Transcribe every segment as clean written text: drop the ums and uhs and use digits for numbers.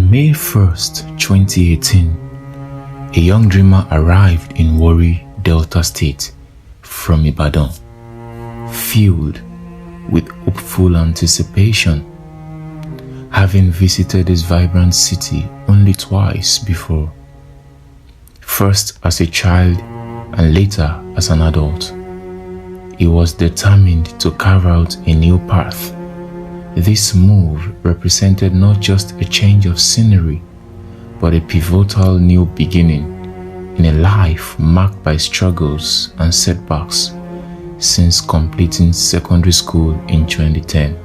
On May 1st, 2018, a young dreamer arrived in Warri, Delta State from Ibadan, filled with hopeful anticipation, having visited this vibrant city only twice before, first as a child and later as an adult. He was determined to carve out a new path. This move represented not just a change of scenery, but a pivotal new beginning in a life marked by struggles and setbacks since completing secondary school in 2010.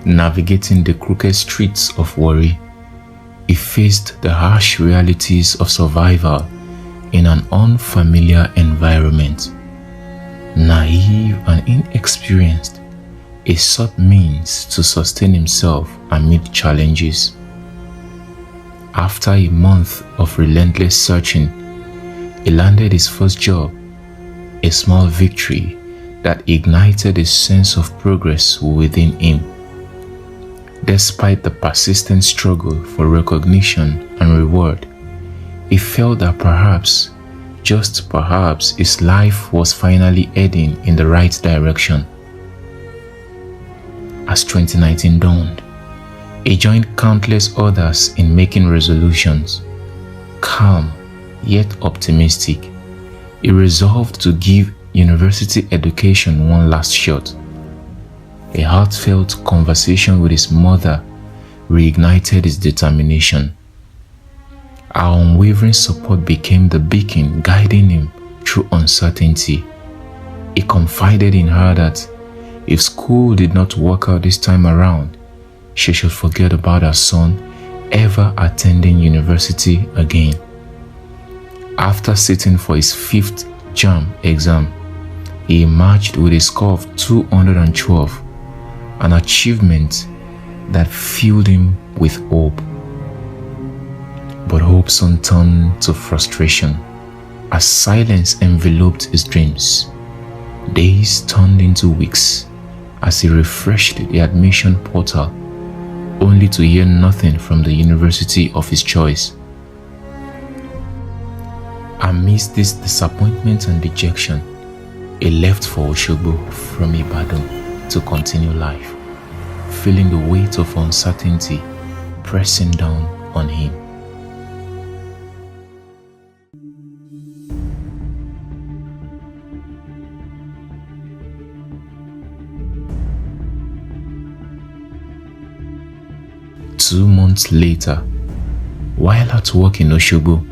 Navigating the crooked streets of Warri, he faced the harsh realities of survival in an unfamiliar environment. Naive and inexperienced, he sought means to sustain himself amid challenges. After a month of relentless searching, he landed his first job, a small victory that ignited a sense of progress within him. Despite the persistent struggle for recognition and reward, he felt that perhaps, just perhaps, his life was finally heading in the right direction. As 2019 dawned, he joined countless others in making resolutions. Calm, yet optimistic, he resolved to give university education one last shot. A heartfelt conversation with his mother reignited his determination. Our unwavering support became the beacon guiding him through uncertainty. He confided in her that if school did not work out this time around, she should forget about her son ever attending university again. After sitting for his 5th JAMB exam, he emerged with a score of 212, an achievement that filled him with hope. But hope soon turned to frustration as silence enveloped his dreams. Days turned into weeks as he refreshed the admission portal, only to hear nothing from the university of his choice. Amidst this disappointment and dejection, he left for Osogbo from Ibadan to continue life, feeling the weight of uncertainty pressing down on him. Two months later, while at work in Osogbo,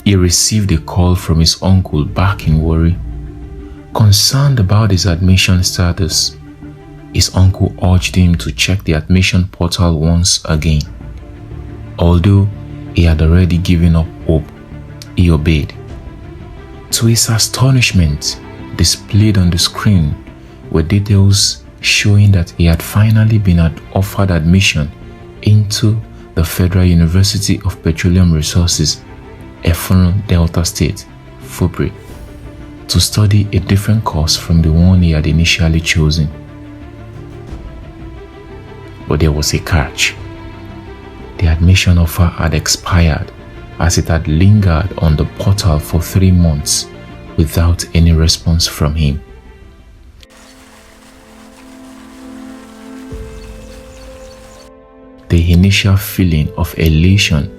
he received a call from his uncle back in Warri. Concerned about his admission status, his uncle urged him to check the admission portal once again. Although he had already given up hope, he obeyed. To his astonishment, displayed on the screen were details showing that he had finally been offered admission into the Federal University of Petroleum Resources, Effunrun, Delta State, FUPRE, to study a different course from the one he had initially chosen. But there was a catch. The admission offer had expired as it had lingered on the portal for 3 months without any response from him. The initial feeling of elation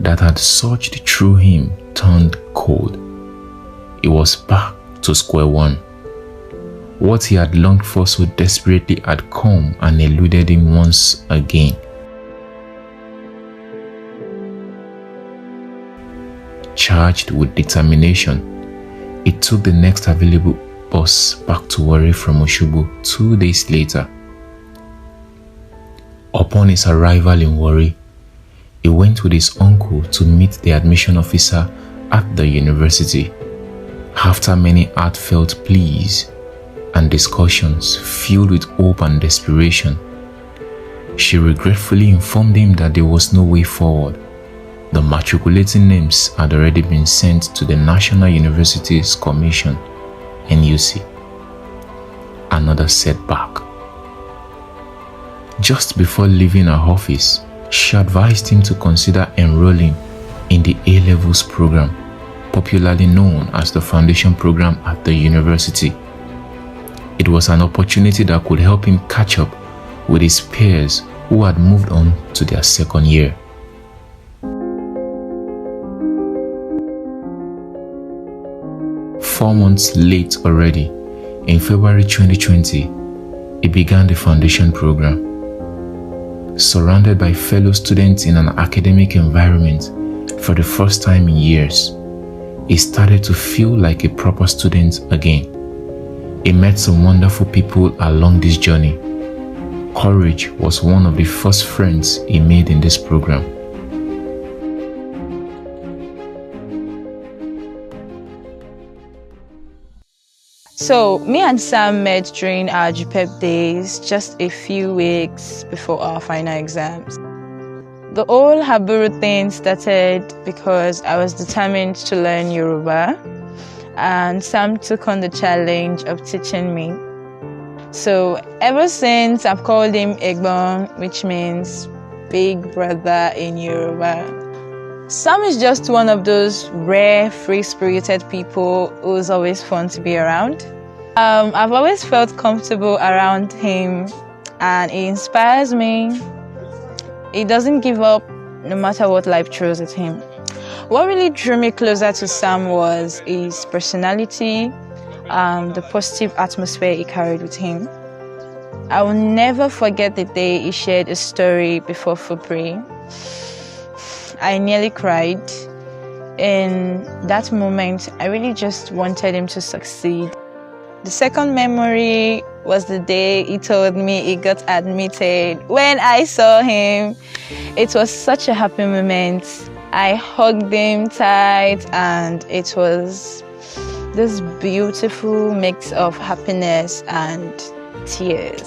that had surged through him turned cold. He was back to square one. What he had longed for so desperately had come and eluded him once again. Charged with determination, he took the next available bus back to Warri from Osogbo 2 days later. Upon his arrival in Warri, he went with his uncle to meet the admission officer at the university. After many heartfelt pleas and discussions filled with hope and desperation, she regretfully informed him that there was no way forward. The matriculating names had already been sent to the National Universities Commission, NUC. Another setback. Just before leaving her office, she advised him to consider enrolling in the A-Levels program, popularly known as the foundation program at the university. It was an opportunity that could help him catch up with his peers who had moved on to their second year. Four months late already, in February 2020, he began the foundation program. Surrounded by fellow students in an academic environment for the first time in years, he started to feel like a proper student again. He met some wonderful people along this journey. Courage was one of the first friends he made in this program. So, me and Sam met during our JUPEP days, just a few weeks before our final exams. The whole Haburu thing started because I was determined to learn Yoruba, and Sam took on the challenge of teaching me. So, ever since, I've called him Egbon, which means big brother in Yoruba. Sam is just one of those rare, free-spirited people who's always fun to be around. I've always felt comfortable around him, and he inspires me. He doesn't give up no matter what life throws at him. What really drew me closer to Sam was his personality, the positive atmosphere he carried with him. I will never forget the day he shared a story before FUPRI. I nearly cried. In that moment, I really just wanted him to succeed. The second memory was the day he told me he got admitted. When I saw him, it was such a happy moment. I hugged him tight, and it was this beautiful mix of happiness and tears.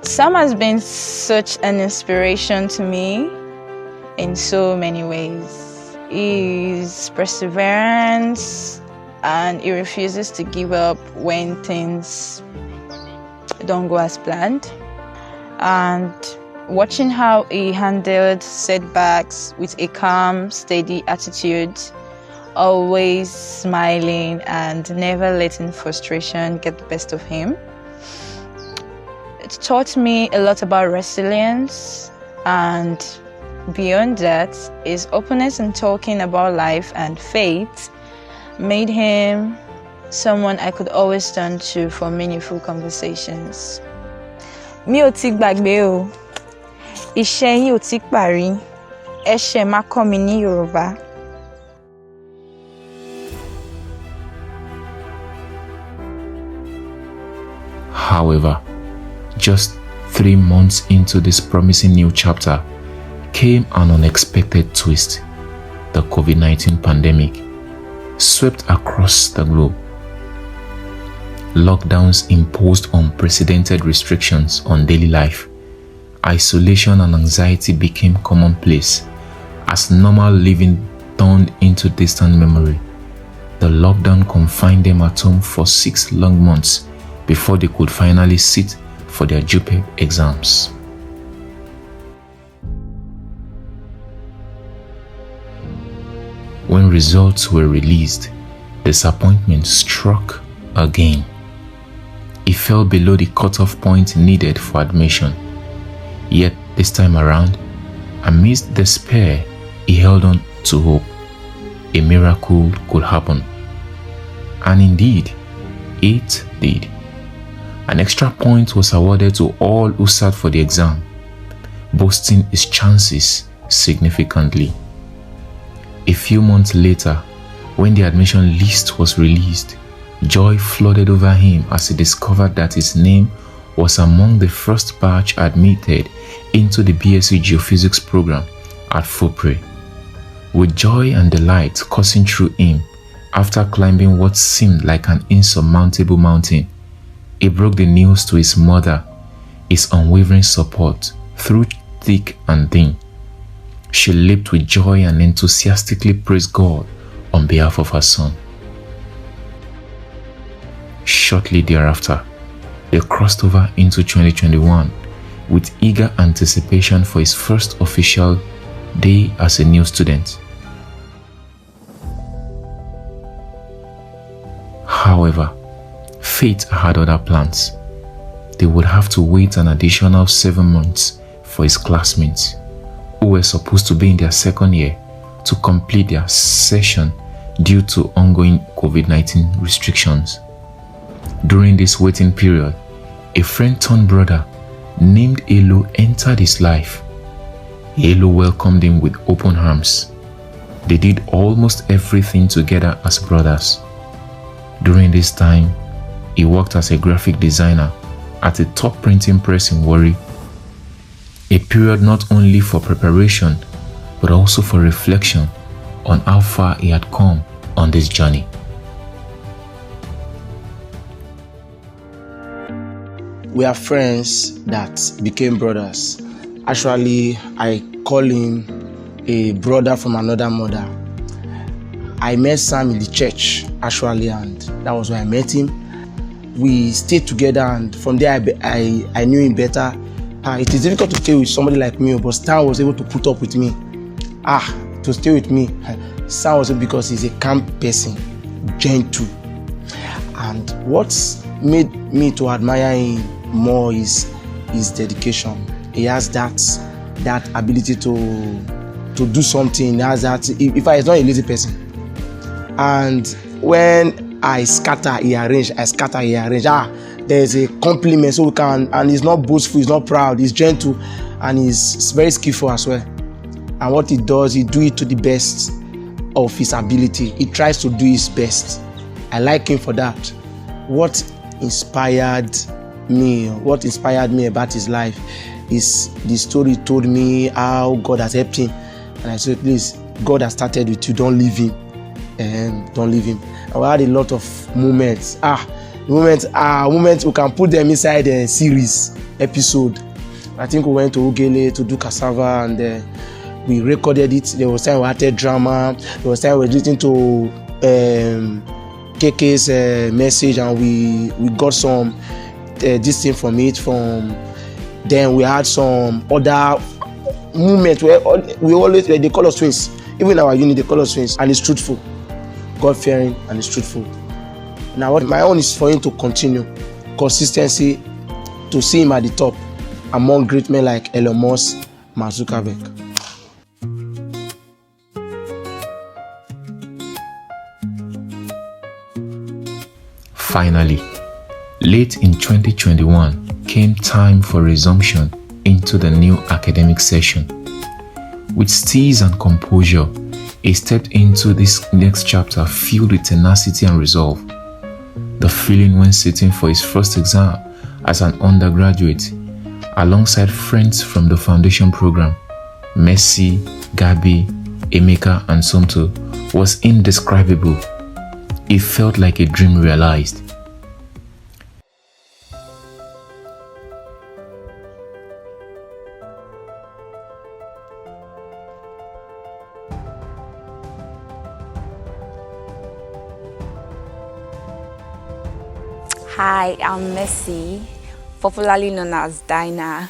Sam has been such an inspiration to me in so many ways. His perseverance, and he refuses to give up when things don't go as planned. And watching how he handled setbacks with a calm, steady attitude, always smiling and never letting frustration get the best of him. It taught me a lot about resilience, and beyond that, his openness in talking about life and faith made him someone I could always turn to for meaningful conversations. Mi ò ti gbàgbé o, iṣẹ́ yín ò ti parí, ẹ ṣe máa kọ́ mi ní Yorùbá. However, just 3 months into this promising new chapter came an unexpected twist. The COVID-19 pandemic swept across the globe. Lockdowns imposed unprecedented restrictions on daily life. Isolation and anxiety became commonplace as normal living turned into distant memory. The lockdown confined them at home for 6 long months before they could finally sit for their JUPEP exams. When results were released, disappointment struck again. He fell below the cutoff point needed for admission. Yet this time around, amidst despair, he held on to hope. A miracle could happen. And indeed, it did. An extra point was awarded to all who sat for the exam, boosting his chances significantly. A few months later, when the admission list was released, joy flooded over him as he discovered that his name was among the first batch admitted into the BSc Geophysics program at FUPRI. With joy and delight coursing through him after climbing what seemed like an insurmountable mountain, he broke the news to his mother, his unwavering support through thick and thin. She leaped with joy and enthusiastically praised God on behalf of her son. Shortly thereafter, they crossed over into 2021, with eager anticipation for his first official day as a new student. However, fate had other plans. They would have to wait an additional 7 months for his classmates, who were supposed to be in their second year, to complete their session due to ongoing COVID-19 restrictions. During this waiting period, a friend turned brother named Elo entered his life. Elo welcomed him with open arms. They did almost everything together as brothers. During this time, he worked as a graphic designer at a top printing press in Warri, a period not only for preparation but also for reflection on how far he had come on this journey. We are friends that became brothers. Actually, I call him a brother from another mother. I met Sam in the church, actually, and that was where I met him. We stayed together, and from there I knew him better. It is difficult to stay with somebody like me, but Sam was able to put up with me. To stay with me, Sam was able because he's a calm person, gentle. And what made me to admire him more is his dedication. He has that ability to do something. He has that. If I is not a lazy person, and when I scatter, he arrange. I scatter, he arrange. There's a compliment, so we can. And he's not boastful. He's not proud. He's gentle, and he's very skillful as well. And what he does, he do it to the best of his ability. He tries to do his best. I like him for that. What inspired me about his life is the story he told me how God has helped him. And I said, please, God has started with you, don't leave him. Don't leave him. And we had a lot of moments. Moments we can put them inside a series episode. I think we went to Ugele to do cassava, and we recorded it. There was time we had drama. There was time we were listening to KK's message, and we got some this thing from it. Then we had some other moments where we always they call us twins. Even in our unit they call us twins, and it's truthful, God-fearing, and it's truthful. Now what my own is for him to continue consistency, to see him at the top among great men like Elon Musk, Mark Zuckerberg. Finally, late in 2021 came time for resumption into the new academic session. With steeze and composure, he stepped into this next chapter filled with tenacity and resolve. The feeling when sitting for his first exam as an undergraduate, alongside friends from the foundation program, Messi, Gabi, Emeka, and Somto, was indescribable. It felt like a dream realized. Hi, I'm Messi, popularly known as Dinah.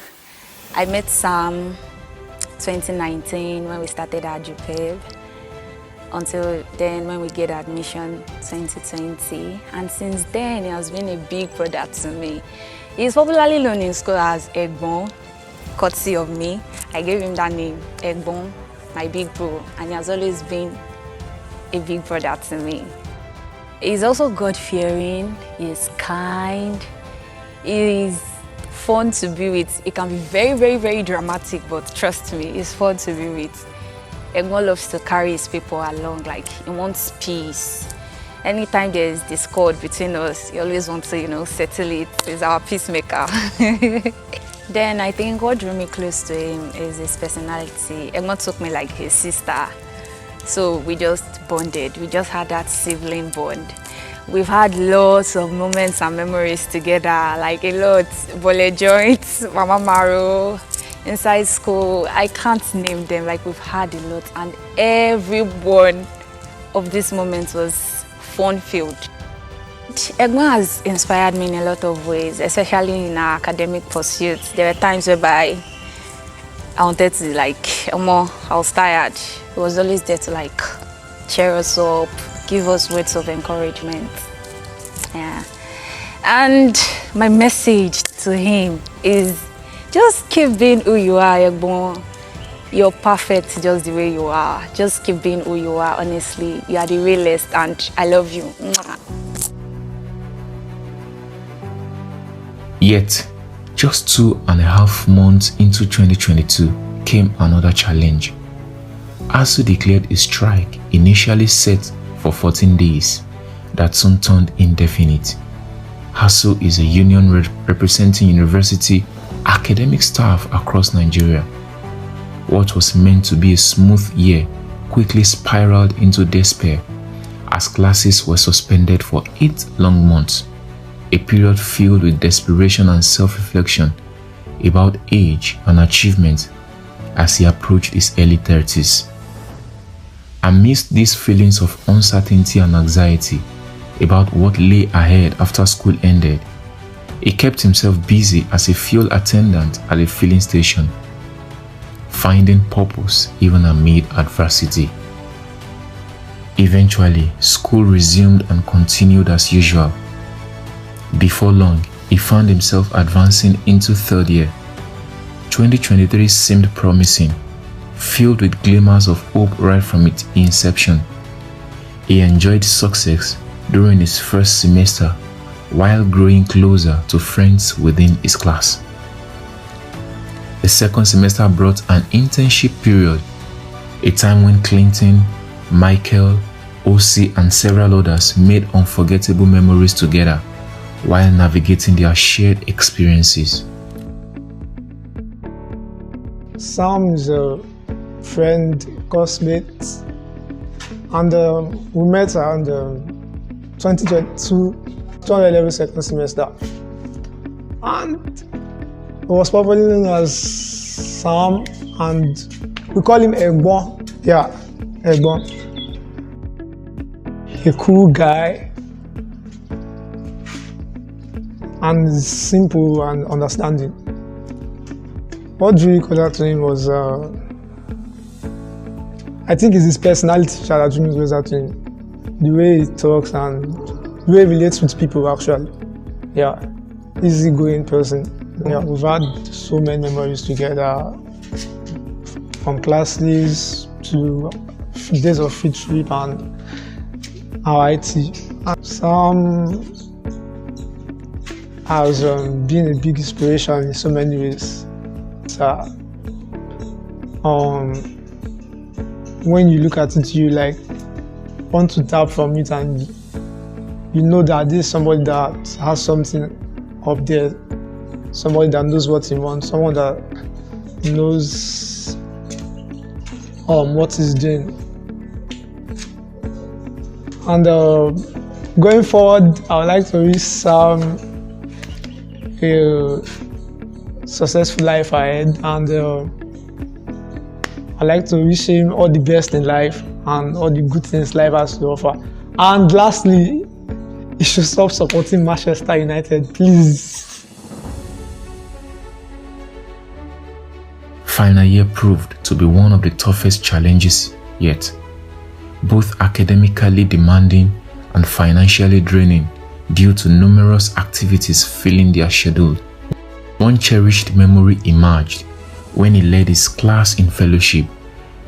I met Sam 2019 when we started at JUPEB, until then when we get admission 2020, and since then he has been a big brother to me. He's popularly known in school as Egbon, courtesy of me. I gave him that name, Egbon, my big bro, and he has always been a big brother to me. He's also God-fearing, he's kind, he's fun to be with. It can be very, very, very dramatic, but trust me, it's fun to be with. Egbon loves to carry his people along, like he wants peace. Anytime there's discord between us, he always wants to, settle it. He's our peacemaker. Then I think what drew me close to him is his personality. Egbon took me like his sister. So we just bonded. We just had that sibling bond. We've had lots of moments and memories together, like a lot. Bole joints, Mama Maro, inside school. I can't name them, like we've had a lot. And every one of these moments was fun-filled. Egbon has inspired me in a lot of ways, especially in our academic pursuits. There were times whereby I wanted to I was tired. He was always there to cheer us up, give us words of encouragement. Yeah. And my message to him is just keep being who you are, Egbon. You're perfect just the way you are. Just keep being who you are, honestly. You are the realest and I love you. Yet, just 2.5 months into 2022 came another challenge. ASUU declared a strike initially set for 14 days that soon turned indefinite. ASUU is a union representing university academic staff across Nigeria. What was meant to be a smooth year quickly spiraled into despair as classes were suspended for 8 long months, a period filled with desperation and self-reflection about age and achievement as he approached his early 30s. Amidst these feelings of uncertainty and anxiety about what lay ahead after school ended, he kept himself busy as a fuel attendant at a filling station, finding purpose even amid adversity. Eventually, school resumed and continued as usual. Before long, he found himself advancing into 3rd year. 2023 seemed promising, filled with glimmers of hope right from its inception. He enjoyed success during his first semester while growing closer to friends within his class. The second semester brought an internship period, a time when Clinton, Michael, OC and several others made unforgettable memories together while navigating their shared experiences. Sam is a friend, classmate, and we met around 2022, 2011 second semester. And he was probably known as Sam, and we call him Egbon. Yeah, Egbon. A cool guy, and simple and understanding. What drew closer to him was, I think it's his personality that drew me closer to him. The way he talks and the way he relates with people, actually. Yeah, easygoing person. Yeah, we've had so many memories together, from classes to days of free trip and our IT. And Sam has been a big inspiration in so many ways. So, when you look at it, you want to tap from it, and you know that this is somebody that has something up there, somebody that knows what he wants, someone that knows what he's doing. And going forward, I would like to wish Sam a successful life ahead, and I'd like to wish him all the best in life and all the good things life has to offer. And lastly, he should stop supporting Manchester United, please. Final year proved to be one of the toughest challenges yet, both academically demanding and financially draining due to numerous activities filling their schedule. One cherished memory emerged when he led his class in fellowship,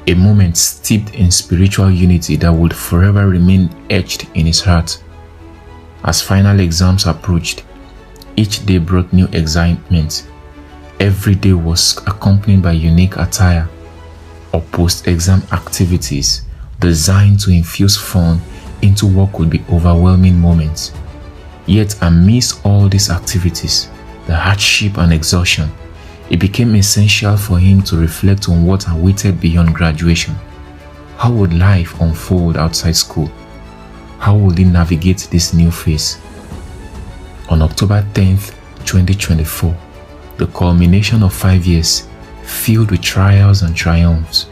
a moment steeped in spiritual unity that would forever remain etched in his heart. As final exams approached, each day brought new excitement. Every day was accompanied by unique attire or post-exam activities designed to infuse fun into what could be overwhelming moments. Yet amidst all these activities, the hardship and exhaustion, it became essential for him to reflect on what awaited beyond graduation. How would life unfold outside school? How would he navigate this new phase? On October 10th, 2024, the culmination of 5 years filled with trials and triumphs,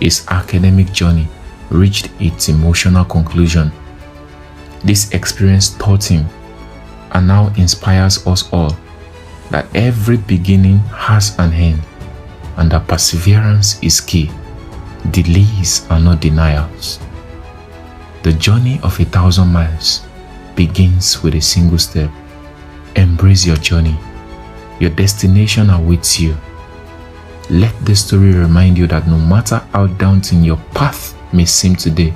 his academic journey reached its emotional conclusion. This experience taught him and now inspires us all that every beginning has an end and that perseverance is key. Delays are not denials. The journey of 1,000 miles begins with a single step. Embrace your journey. Your destination awaits you. Let this story remind you that no matter how daunting your path may seem today,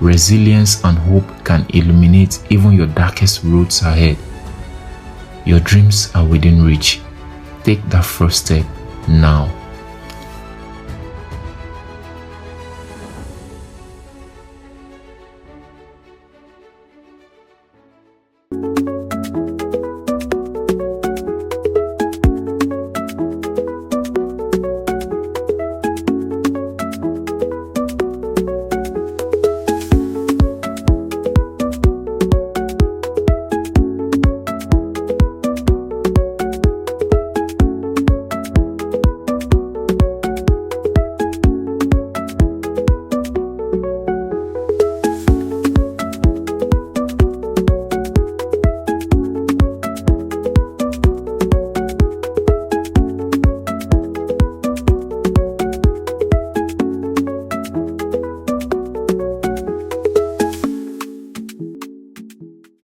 resilience and hope can illuminate even your darkest roads ahead. Your dreams are within reach. Take that first step now.